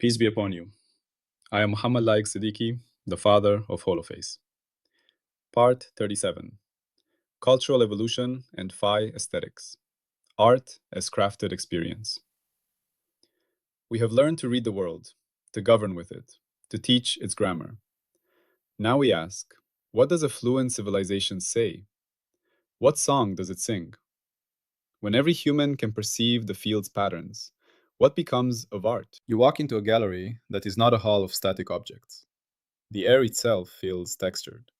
Peace be upon you. I am Mohammed Layiq Sediqi, the father of Holophase. Part 37. Cultural Evolution and Phi Aesthetics. Art as Crafted Experience. We have learned to read the world, to govern with it, to teach its grammar. Now we ask, what does a fluent civilization say? What song does it sing? When every human can perceive the field's patterns, what becomes of art? You walk into a gallery that is not a hall of static objects. The air itself feels textured.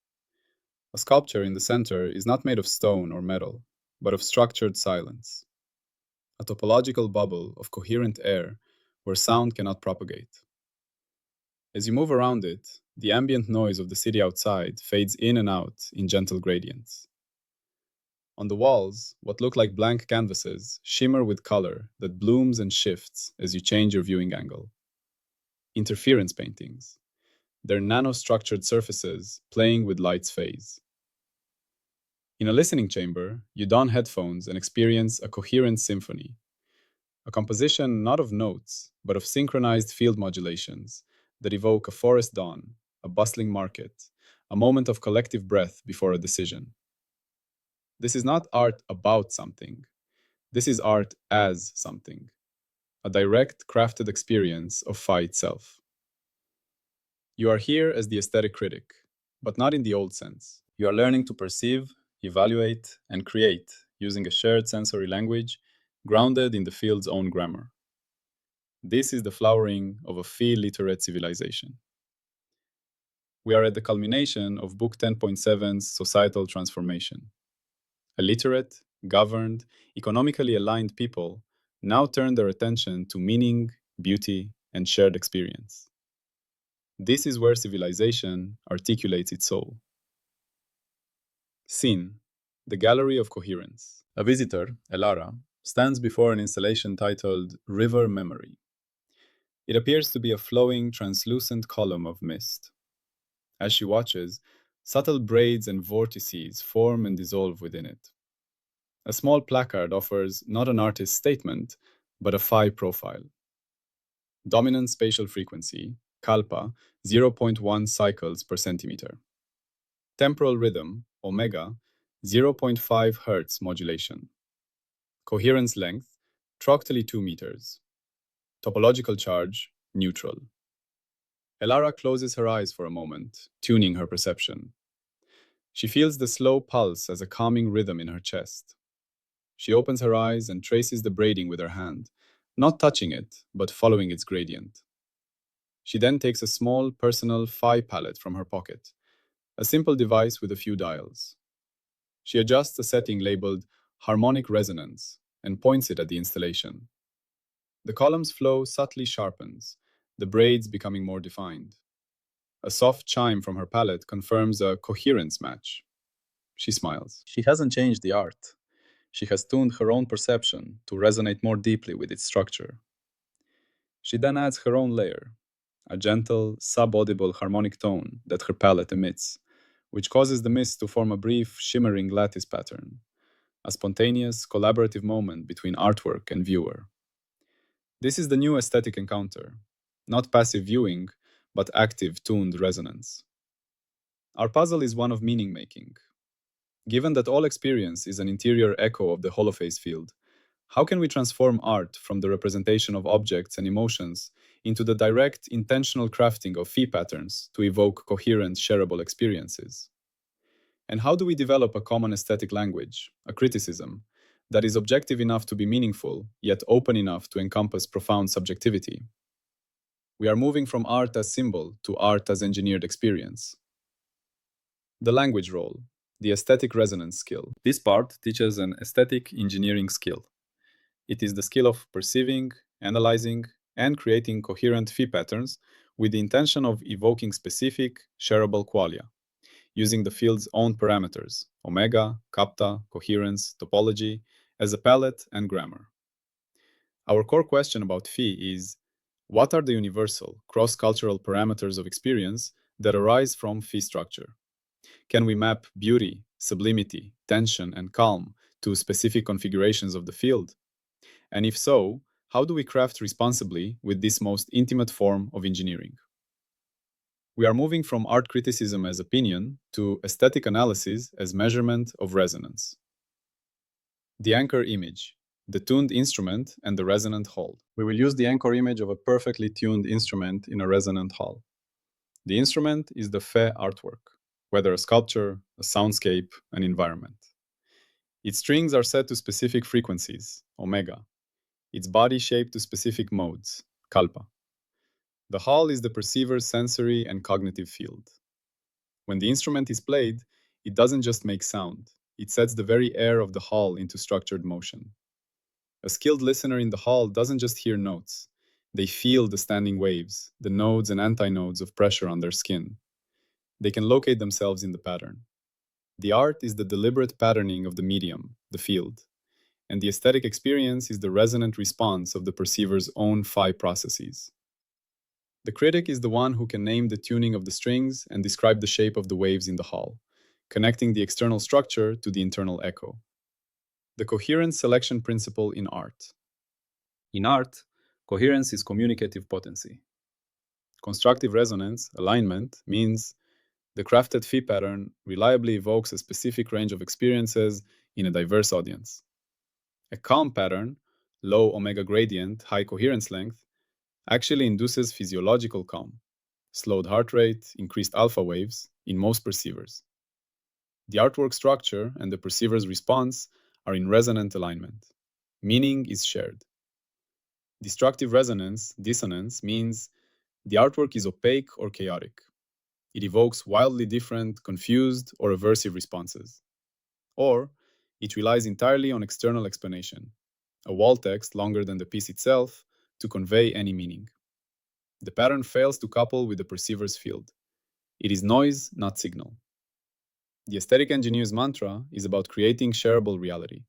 A sculpture in the center is not made of stone or metal, but of structured silence. A topological bubble of coherent air where sound cannot propagate. As you move around it, the ambient noise of the city outside fades in and out in gentle gradients. On the walls, what look like blank canvases shimmer with color that blooms and shifts as you change your viewing angle. Interference paintings, their nanostructured surfaces playing with light's phase. In a listening chamber, you don headphones and experience a coherent symphony, a composition not of notes, but of synchronized field modulations that evoke a forest dawn, a bustling market, a moment of collective breath before a decision. This is not art about something. This is art as something, a direct, crafted experience of Phi itself. You are here as the aesthetic critic, but not in the old sense. You are learning to perceive, evaluate, and create using a shared sensory language grounded in the field's own grammar. This is the flowering of a φ-literate civilization. We are at the culmination of Book 10.7's societal transformation. A literate, governed, economically aligned people now turn their attention to meaning, beauty, and shared experience. This is where civilization articulates its soul. Scene: the Gallery of Coherence. A visitor, Elara, stands before an installation titled River Memory. It appears to be a flowing, translucent column of mist. As she watches, subtle braids and vortices form and dissolve within it. A small placard offers not an artist's statement, but a Phi profile. Dominant spatial frequency, kalpa, 0.1 cycles per centimeter. Temporal rhythm, omega, 0.5 Hz modulation. Coherence length, troctally 2 meters. Topological charge, neutral. Elara closes her eyes for a moment, tuning her perception. She feels the slow pulse as a calming rhythm in her chest. She opens her eyes and traces the braiding with her hand, not touching it, but following its gradient. She then takes a small, personal Phi palette from her pocket, a simple device with a few dials. She adjusts a setting labeled harmonic resonance and points it at the installation. The column's flow subtly sharpens, the braids becoming more defined. A soft chime from her palette confirms a coherence match. She smiles. She hasn't changed the art. She has tuned her own perception to resonate more deeply with its structure. She then adds her own layer, a gentle, sub-audible harmonic tone that her palette emits, which causes the mist to form a brief, shimmering lattice pattern, a spontaneous, collaborative moment between artwork and viewer. This is the new aesthetic encounter, not passive viewing, but active, tuned resonance. Our puzzle is one of meaning-making. Given that all experience is an interior echo of the holophase field, how can we transform art from the representation of objects and emotions into the direct, intentional crafting of Phi patterns to evoke coherent, shareable experiences? And how do we develop a common aesthetic language, a criticism, that is objective enough to be meaningful, yet open enough to encompass profound subjectivity? We are moving from art as symbol to art as engineered experience. The language role, the aesthetic resonance skill. This part teaches an aesthetic engineering skill. It is the skill of perceiving, analyzing, and creating coherent Phi patterns with the intention of evoking specific, shareable qualia, using the field's own parameters, omega, kappa, coherence, topology, as a palette and grammar. Our core question about Phi is, what are the universal, cross-cultural parameters of experience that arise from Phi structure? Can we map beauty, sublimity, tension, and calm to specific configurations of the field? And if so, How do we craft responsibly with this most intimate form of engineering? We are moving from art criticism as opinion to aesthetic analysis as measurement of resonance. The anchor image, the tuned instrument, and the resonant hall. We will use the anchor image of a perfectly tuned instrument in a resonant hall. The instrument is the Fe artwork, whether a sculpture, a soundscape, an environment. Its strings are set to specific frequencies, omega. Its body shaped to specific modes, kalpa. The hall is the perceiver's sensory and cognitive field. When the instrument is played, it doesn't just make sound, it sets the very air of the hall into structured motion. A skilled listener in the hall doesn't just hear notes, they feel the standing waves, the nodes and antinodes of pressure on their skin. They can locate themselves in the pattern. The art is the deliberate patterning of the medium, the field, and the aesthetic experience is the resonant response of the perceiver's own phi processes. The critic is the one who can name the tuning of the strings and describe the shape of the waves in the hall, connecting the external structure to the internal echo. The coherence selection principle in art. In art, coherence is communicative potency. Constructive resonance, alignment, means the crafted phi pattern reliably evokes a specific range of experiences in a diverse audience. A calm pattern, low omega gradient, high coherence length, actually induces physiological calm, slowed heart rate, increased alpha waves in most perceivers. The artwork structure and the perceiver's response are in resonant alignment. Meaning is shared. Destructive resonance, dissonance, means the artwork is opaque or chaotic. It evokes wildly different, confused, or aversive responses. Or it relies entirely on external explanation, a wall text longer than the piece itself, to convey any meaning. The pattern fails to couple with the perceiver's field. It is noise, not signal. The aesthetic engineer's mantra is about creating shareable reality.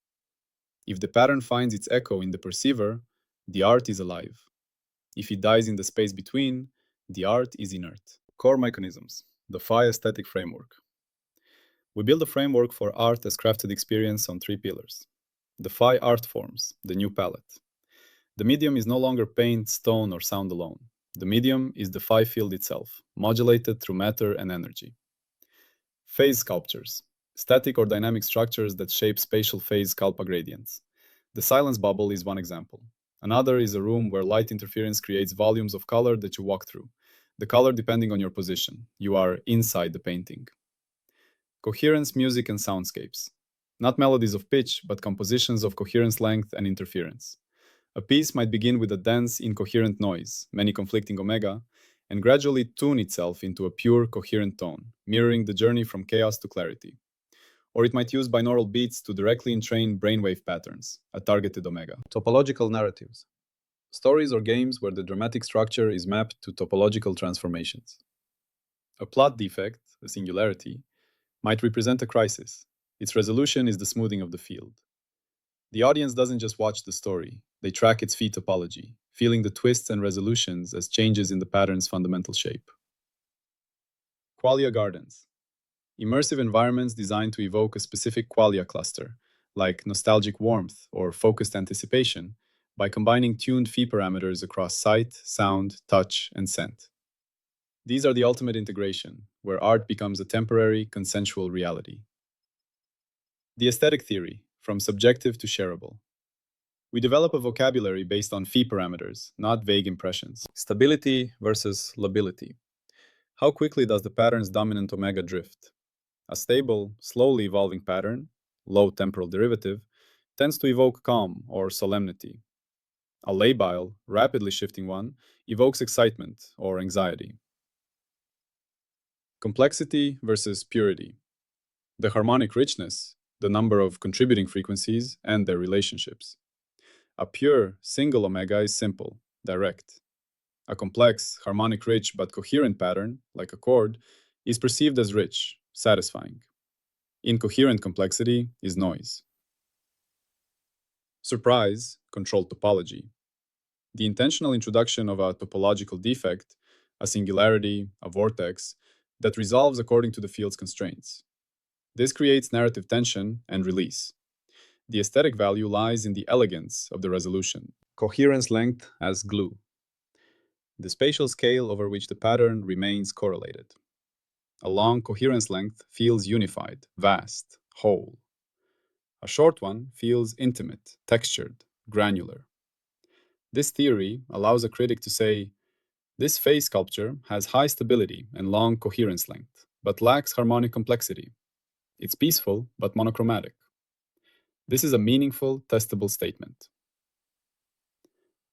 If the pattern finds its echo in the perceiver, the art is alive. If it dies in the space between, the art is inert. Core mechanisms, the phi aesthetic framework. We build a framework for art as crafted experience on three pillars. The phi art forms, the new palette. The medium is no longer paint, stone, or sound alone. The medium is the phi field itself, modulated through matter and energy. Phase sculptures, static or dynamic structures that shape spatial phase kalpa gradients. The silence bubble is one example. Another is a room where light interference creates volumes of color that you walk through. The color depending on your position. You are inside the painting. Coherence, music, and soundscapes. Not melodies of pitch, but compositions of coherence length and interference. A piece might begin with a dense, incoherent noise, many conflicting omega, and gradually tune itself into a pure, coherent tone, mirroring the journey from chaos to clarity. Or it might use binaural beats to directly entrain brainwave patterns, a targeted omega. Topological narratives. Stories or games where the dramatic structure is mapped to topological transformations. A plot defect, a singularity, might represent a crisis. Its resolution is the smoothing of the field. The audience doesn't just watch the story, they track its phi topology, feeling the twists and resolutions as changes in the pattern's fundamental shape. Qualia Gardens. Immersive environments designed to evoke a specific qualia cluster, like nostalgic warmth or focused anticipation, by combining tuned phi parameters across sight, sound, touch, and scent. These are the ultimate integration, where art becomes a temporary, consensual reality. The aesthetic theory, from subjective to shareable. We develop a vocabulary based on phi parameters, not vague impressions. Stability versus lability. How quickly does the pattern's dominant omega drift? A stable, slowly evolving pattern, low temporal derivative, tends to evoke calm or solemnity. A labile, rapidly shifting one, evokes excitement or anxiety. Complexity versus purity. The harmonic richness, the number of contributing frequencies, and their relationships. A pure, single omega is simple, direct. A complex, harmonic rich but coherent pattern, like a chord, is perceived as rich, satisfying. Incoherent complexity is noise. Surprise, controlled topology. The intentional introduction of a topological defect, a singularity, a vortex, that resolves according to the field's constraints. This creates narrative tension and release. The aesthetic value lies in the elegance of the resolution. Coherence length as glue, the spatial scale over which the pattern remains correlated. A long coherence length feels unified, vast, whole. A short one feels intimate, textured, granular. This theory allows a critic to say, this phase sculpture has high stability and long coherence length, but lacks harmonic complexity. It's peaceful, but monochromatic. This is a meaningful, testable statement.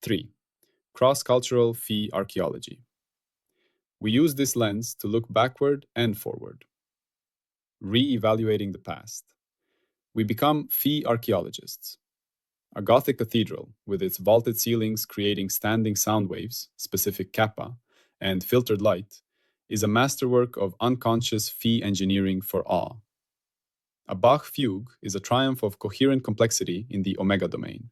3. Cross-cultural phi archaeology. We use this lens to look backward and forward, re-evaluating the past. We become phi archaeologists. A Gothic cathedral, with its vaulted ceilings creating standing sound waves, specific kappa, and filtered light, is a masterwork of unconscious phi engineering for awe. A Bach fugue is a triumph of coherent complexity in the omega domain.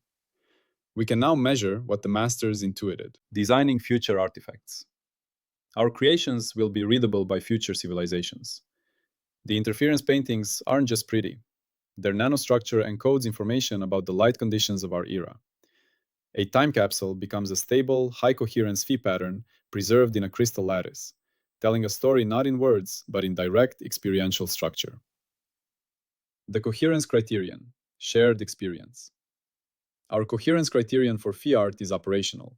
We can now measure what the masters intuited, designing future artifacts. Our creations will be readable by future civilizations. The interference paintings aren't just pretty. Their nanostructure encodes information about the light conditions of our era. A time capsule becomes a stable, high-coherence phi pattern preserved in a crystal lattice, telling a story not in words, but in direct experiential structure. The coherence criterion, shared experience. Our coherence criterion for phi art is operational.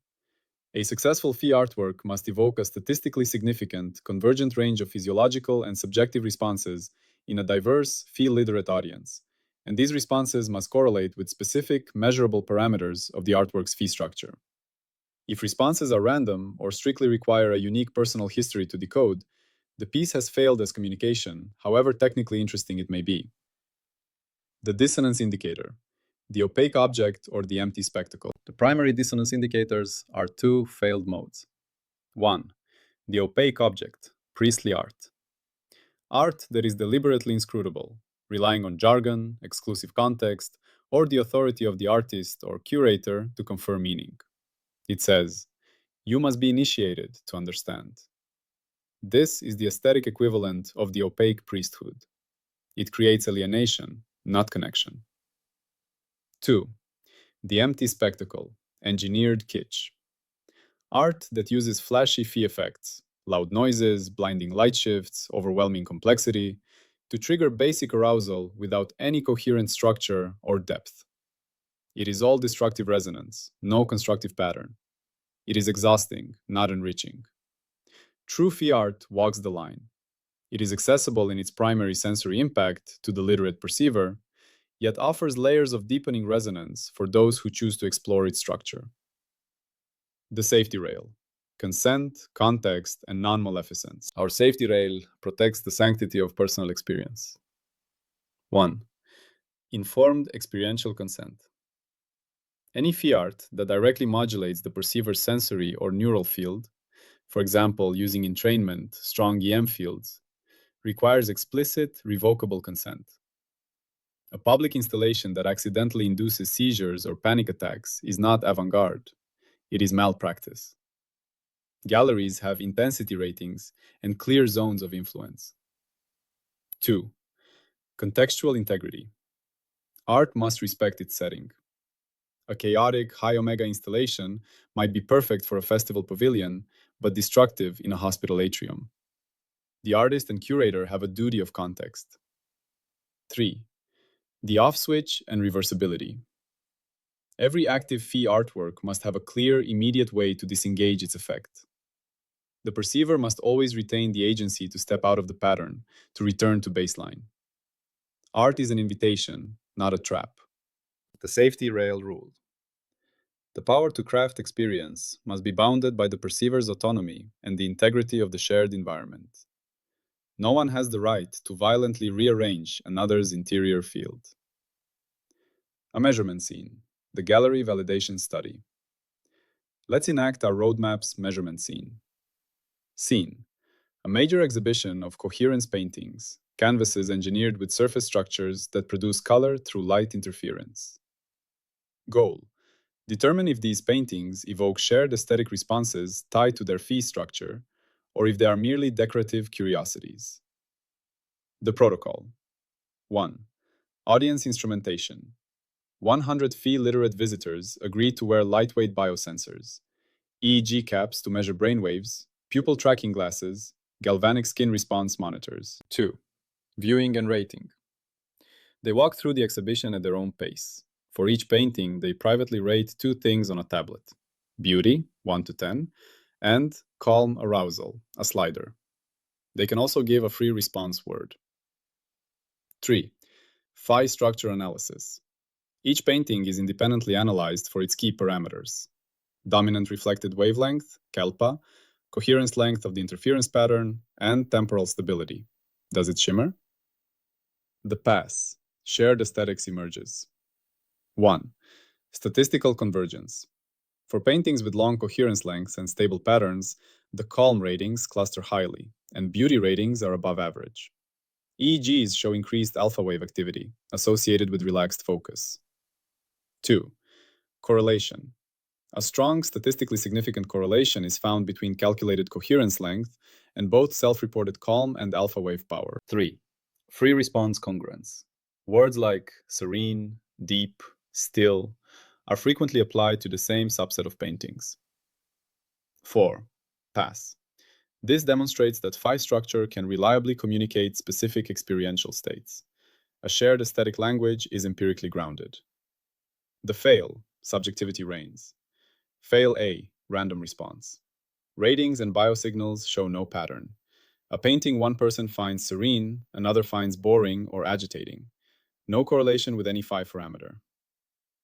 A successful phi artwork must evoke a statistically significant, convergent range of physiological and subjective responses in a diverse, phi-literate audience, and these responses must correlate with specific, measurable parameters of the artwork's phi structure. If responses are random or strictly require a unique personal history to decode, the piece has failed as communication, however technically interesting it may be. The dissonance indicator, the opaque object or the empty spectacle. The primary dissonance indicators are two failed modes. 1. The opaque object, priestly art. Art that is deliberately inscrutable, relying on jargon, exclusive context, or the authority of the artist or curator to confer meaning. It says, you must be initiated to understand. This is the aesthetic equivalent of the opaque priesthood. It creates alienation, not connection. 2. The empty spectacle, engineered kitsch. Art that uses flashy phi effects, loud noises, blinding light shifts, overwhelming complexity, to trigger basic arousal without any coherent structure or depth. It is all destructive resonance, no constructive pattern. It is exhausting, not enriching. True phi art walks the line. It is accessible in its primary sensory impact to the literate perceiver, yet offers layers of deepening resonance for those who choose to explore its structure. The safety rail. Consent, context, and non-maleficence. Our safety rail protects the sanctity of personal experience. 1. Informed experiential consent. Any phi art that directly modulates the perceiver's sensory or neural field, for example, using entrainment, strong EM fields, requires explicit, revocable consent. A public installation that accidentally induces seizures or panic attacks is not avant-garde. It is malpractice. Galleries have intensity ratings and clear zones of influence. 2. Contextual integrity. Art must respect its setting. A chaotic, high-omega installation might be perfect for a festival pavilion, but destructive in a hospital atrium. The artist and curator have a duty of context. 3. The off-switch and reversibility. Every active phi artwork must have a clear, immediate way to disengage its effect. The perceiver must always retain the agency to step out of the pattern, to return to baseline. Art is an invitation, not a trap. The safety rail rule. The power to craft experience must be bounded by the perceiver's autonomy and the integrity of the shared environment. No one has the right to violently rearrange another's interior field. A measurement scene, the gallery validation study. Let's enact our roadmap's measurement scene. Scene, a major exhibition of coherence paintings, canvases engineered with surface structures that produce color through light interference. Goal, determine if these paintings evoke shared aesthetic responses tied to their phi structure, or if they are merely decorative curiosities. The protocol. 1. Audience instrumentation. 100 fee-literate visitors agreed to wear lightweight biosensors, EEG caps to measure brainwaves, pupil tracking glasses, galvanic skin response monitors. 2. Viewing and rating. They walk through the exhibition at their own pace. For each painting, they privately rate two things on a tablet: beauty, 1 to 10, and calm arousal, a slider. They can also give a free response word. 3. Phi structure analysis. Each painting is independently analyzed for its key parameters: dominant reflected wavelength, Kelpa, coherence length of the interference pattern, and temporal stability. Does it shimmer? The pass. Shared aesthetics emerges. 1. Statistical convergence. For paintings with long coherence lengths and stable patterns, the calm ratings cluster highly, and beauty ratings are above average. EEGs show increased alpha wave activity associated with relaxed focus. 2. Correlation. A strong statistically significant correlation is found between calculated coherence length and both self-reported calm and alpha wave power. 3. Free response congruence. Words like serene, deep, still are frequently applied to the same subset of paintings. 4. Pass. This demonstrates that phi structure can reliably communicate specific experiential states. A shared aesthetic language is empirically grounded. The fail. Subjectivity reigns. Fail A, random response. Ratings and biosignals show no pattern. A painting one person finds serene, another finds boring or agitating. No correlation with any phi parameter.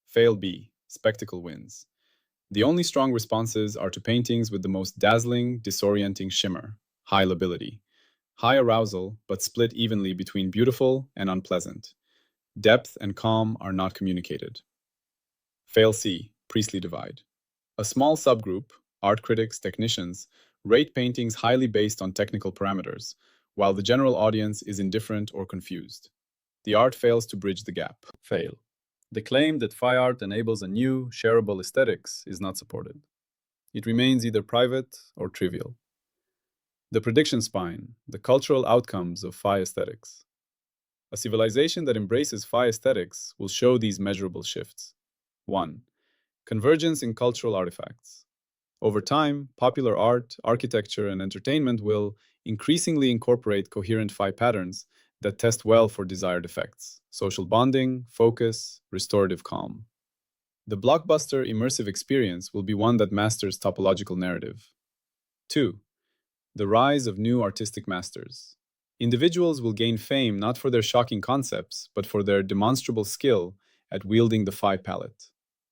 Fail B, spectacle wins. The only strong responses are to paintings with the most dazzling, disorienting shimmer, high lability. High arousal, but split evenly between beautiful and unpleasant. Depth and calm are not communicated. Fail C, priestly divide. A small subgroup, art critics, technicians, rate paintings highly based on technical parameters, while the general audience is indifferent or confused. The art fails to bridge the gap. Fail. The claim that phi art enables a new, shareable aesthetics is not supported. It remains either private or trivial. The prediction spine, the cultural outcomes of phi aesthetics. A civilization that embraces phi aesthetics will show these measurable shifts. 1. Convergence in cultural artifacts. Over time, popular art, architecture, and entertainment will increasingly incorporate coherent phi patterns that test well for desired effects: social bonding, focus, restorative calm. The blockbuster immersive experience will be one that masters topological narrative. 2. The rise of new artistic masters. Individuals will gain fame not for their shocking concepts, but for their demonstrable skill at wielding the phi palette.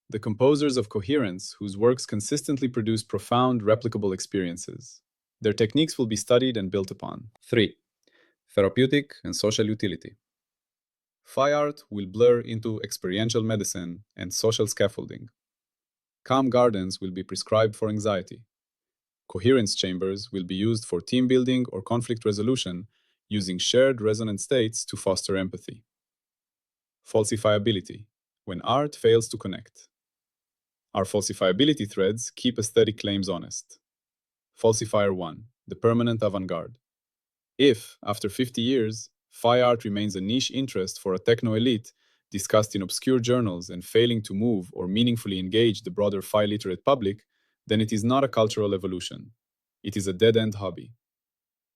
The composers of Coherence, whose works consistently produce profound, replicable experiences. Their techniques will be studied and built upon. 3. Therapeutic and social utility. Phi art will blur into experiential medicine and social scaffolding. Calm gardens will be prescribed for anxiety. Coherence chambers will be used for team building or conflict resolution, using shared resonant states to foster empathy. Falsifiability, when art fails to connect. Our falsifiability threads keep aesthetic claims honest. Falsifier 1, the permanent avant-garde. If, after 50 years, phi art remains a niche interest for a techno-elite, discussed in obscure journals and failing to move or meaningfully engage the broader phi-literate public, then it is not a cultural evolution. It is a dead-end hobby.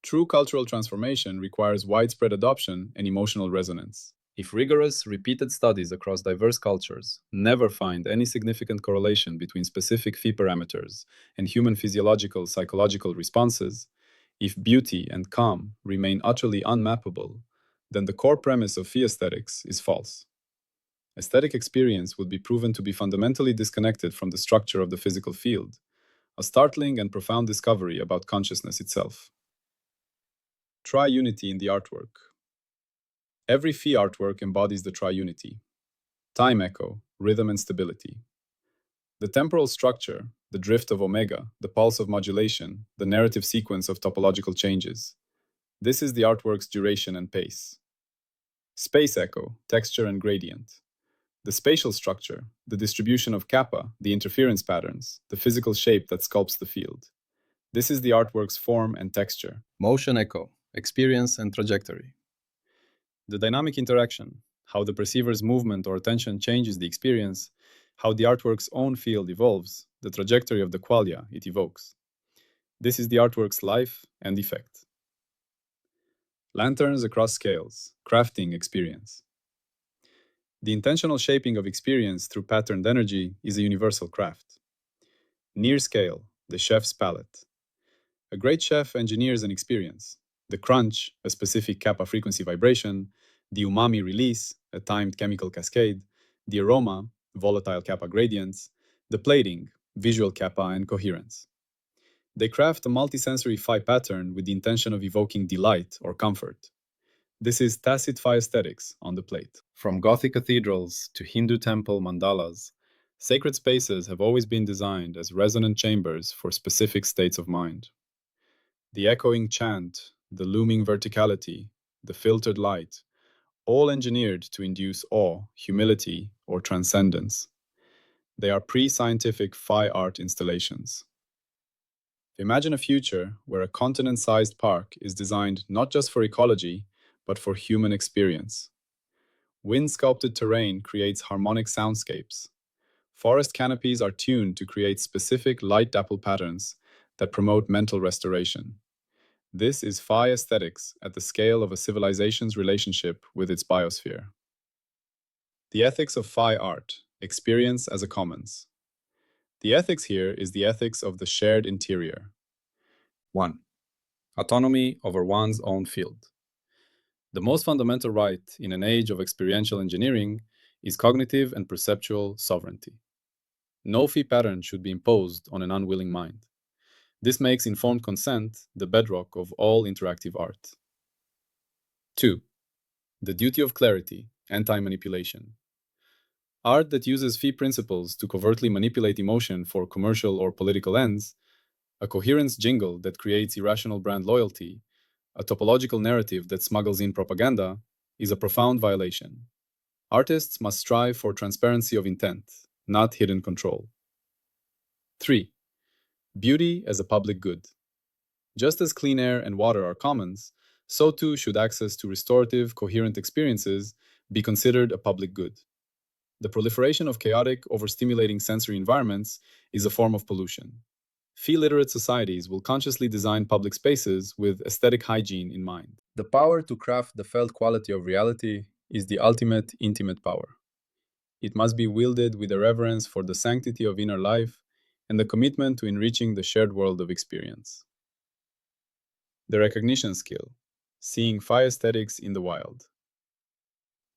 True cultural transformation requires widespread adoption and emotional resonance. If rigorous, repeated studies across diverse cultures never find any significant correlation between specific phi parameters and human physiological, psychological responses, if beauty and calm remain utterly unmappable, then the core premise of phi aesthetics is false. Aesthetic experience would be proven to be fundamentally disconnected from the structure of the physical field, a startling and profound discovery about consciousness itself. Tri-unity in the artwork. Every phi artwork embodies the tri-unity: time echo, rhythm and stability. The temporal structure, the drift of omega, the pulse of modulation, the narrative sequence of topological changes. This is the artwork's duration and pace. Space echo, texture and gradient. The spatial structure, the distribution of kappa, the interference patterns, the physical shape that sculpts the field. This is the artwork's form and texture. Motion echo, experience and trajectory. The dynamic interaction, how the perceiver's movement or attention changes the experience, how the artwork's own field evolves, the trajectory of the qualia it evokes. This is the artwork's life and effect. Lanterns across scales, crafting experience. The intentional shaping of experience through patterned energy is a universal craft. Near scale, the chef's palette. A great chef engineers an experience. The crunch, a specific kappa frequency vibration, the umami release, a timed chemical cascade, the aroma, volatile kappa gradients, the plating, visual kappa and coherence. They craft a multisensory phi pattern with the intention of evoking delight or comfort. This is tacit phi aesthetics on the plate. From Gothic cathedrals to Hindu temple mandalas, sacred spaces have always been designed as resonant chambers for specific states of mind. The echoing chant, the looming verticality, the filtered light, all engineered to induce awe, humility, or transcendence. They are pre-scientific phi art installations. Imagine a future where a continent-sized park is designed not just for ecology, but for human experience. Wind-sculpted terrain creates harmonic soundscapes. Forest canopies are tuned to create specific light dapple patterns that promote mental restoration. This is phi aesthetics at the scale of a civilization's relationship with its biosphere. The ethics of phi art, experience as a commons. The ethics here is the ethics of the shared interior. 1. Autonomy over one's own field. The most fundamental right in an age of experiential engineering is cognitive and perceptual sovereignty. No phi pattern should be imposed on an unwilling mind. This makes informed consent the bedrock of all interactive art. 2. The duty of clarity, anti-manipulation. Art that uses phi principles to covertly manipulate emotion for commercial or political ends, a coherence jingle that creates irrational brand loyalty, a topological narrative that smuggles in propaganda, is a profound violation. Artists must strive for transparency of intent, not hidden control. 3. Beauty as a public good. Just as clean air and water are commons, so too should access to restorative, coherent experiences be considered a public good. The proliferation of chaotic, overstimulating sensory environments is a form of pollution. Phi-literate societies will consciously design public spaces with aesthetic hygiene in mind. The power to craft the felt quality of reality is the ultimate intimate power. It must be wielded with a reverence for the sanctity of inner life and the commitment to enriching the shared world of experience. The recognition skill, seeing phi aesthetics in the wild.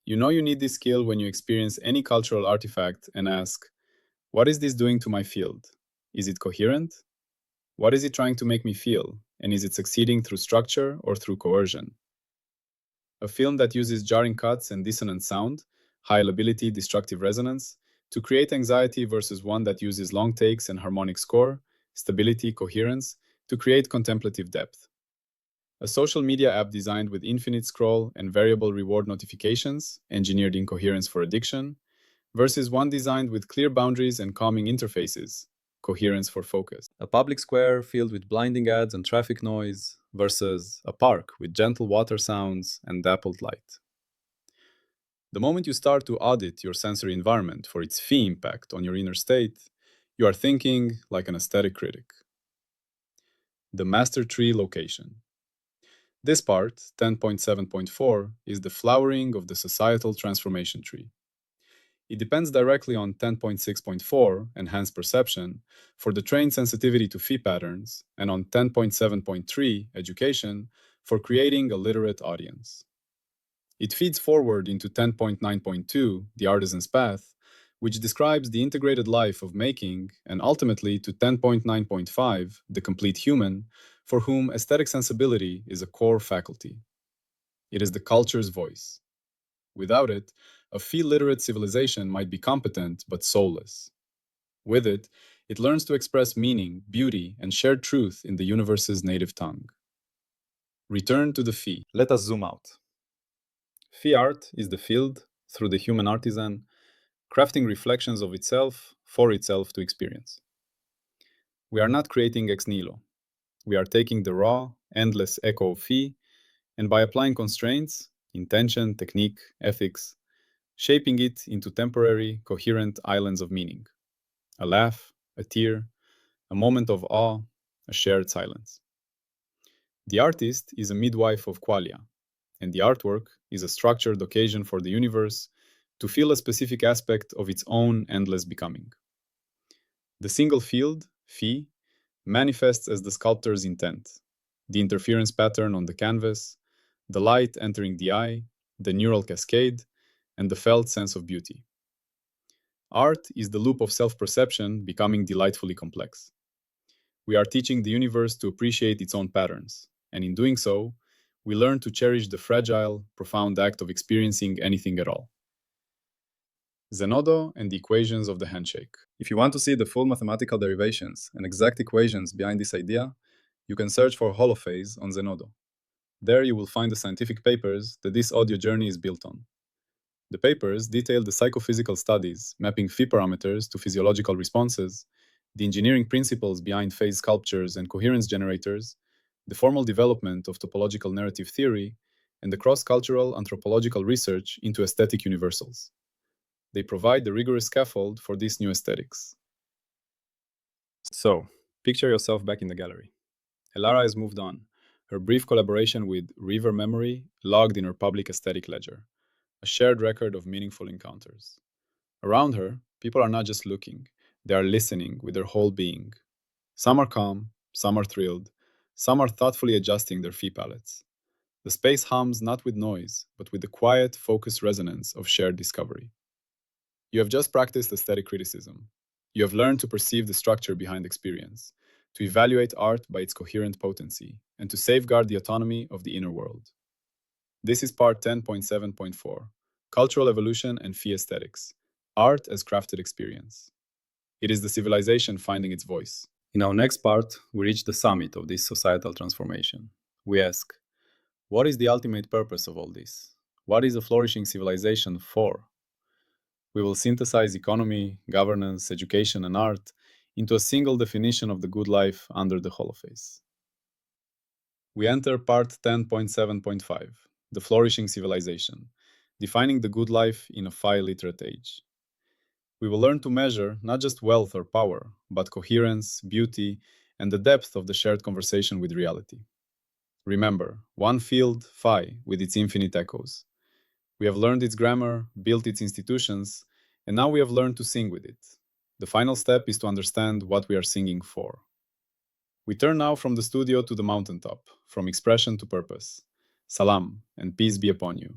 You know you need this skill when you experience any cultural artifact and ask, what is this doing to my field? Is it coherent? What is it trying to make me feel? And is it succeeding through structure or through coercion? A film that uses jarring cuts and dissonant sound, high lability, destructive resonance, to create anxiety versus one that uses long takes and harmonic score, stability, coherence, to create contemplative depth. A social media app designed with infinite scroll and variable reward notifications, engineered in coherence for addiction, versus one designed with clear boundaries and calming interfaces, coherence for focus. A public square filled with blinding ads and traffic noise, versus a park with gentle water sounds and dappled light. The moment you start to audit your sensory environment for its phi impact on your inner state, you are thinking like an aesthetic critic. The master tree location. This part, 10.7.4, is the flowering of the societal transformation tree. It depends directly on 10.6.4, enhanced perception, for the trained sensitivity to phi patterns, and on 10.7.3, education, for creating a literate audience. It feeds forward into 10.9.2, the artisan's path, which describes the integrated life of making, and ultimately to 10.9.5, the complete human, for whom aesthetic sensibility is a core faculty. It is the culture's voice. Without it, a phi-literate civilization might be competent but soulless. With it, it learns to express meaning, beauty, and shared truth in the universe's native tongue. Return to the phi. Let us zoom out. Phi art is the field, through the human artisan, crafting reflections of itself for itself to experience. We are not creating ex nihilo. We are taking the raw, endless echo of phi, and by applying constraints, intention, technique, ethics, shaping it into temporary, coherent islands of meaning. A laugh, a tear, a moment of awe, a shared silence. The artist is a midwife of Qualia, and the artwork is a structured occasion for the universe to feel a specific aspect of its own endless becoming. The single field, phi, manifests as the sculptor's intent, the interference pattern on the canvas, the light entering the eye, the neural cascade, and the felt sense of beauty. Art is the loop of self perception becoming delightfully complex. We are teaching the universe to appreciate its own patterns, and in doing so, we learn to cherish the fragile, profound act of experiencing anything at all. Zenodo and the equations of the handshake. If you want to see the full mathematical derivations and exact equations behind this idea, you can search for Holophase on Zenodo. There you will find the scientific papers that this audio journey is built on. The papers detail the psychophysical studies mapping phi parameters to physiological responses, the engineering principles behind phase sculptures and coherence generators, the formal development of topological narrative theory, and the cross-cultural anthropological research into aesthetic universals. They provide the rigorous scaffold for these new aesthetics. So, picture yourself back in the gallery. Elara has moved on, her brief collaboration with River Memory logged in her public aesthetic ledger, a shared record of meaningful encounters. Around her, people are not just looking, they are listening with their whole being. Some are calm, some are thrilled, some are thoughtfully adjusting their phi palettes. The space hums not with noise, but with the quiet, focused resonance of shared discovery. You have just practiced aesthetic criticism. You have learned to perceive the structure behind experience, to evaluate art by its coherent potency, and to safeguard the autonomy of the inner world. This is part 10.7.4, Cultural Evolution and Phi Aesthetics, Art as Crafted Experience. It is the civilization finding its voice. In our next part, we reach the summit of this societal transformation. We ask, what is the ultimate purpose of all this? What is a flourishing civilization for? We will synthesize economy, governance, education, and art into a single definition of the good life under the Holophase. We enter part 10.7.5, the flourishing civilization, defining the good life in a phi-literate age. We will learn to measure not just wealth or power, but coherence, beauty, and the depth of the shared conversation with reality. Remember, one field, phi, with its infinite echoes. We have learned its grammar, built its institutions, and now we have learned to sing with it. The final step is to understand what we are singing for. We turn now from the studio to the mountaintop, from expression to purpose. Salam, and peace be upon you.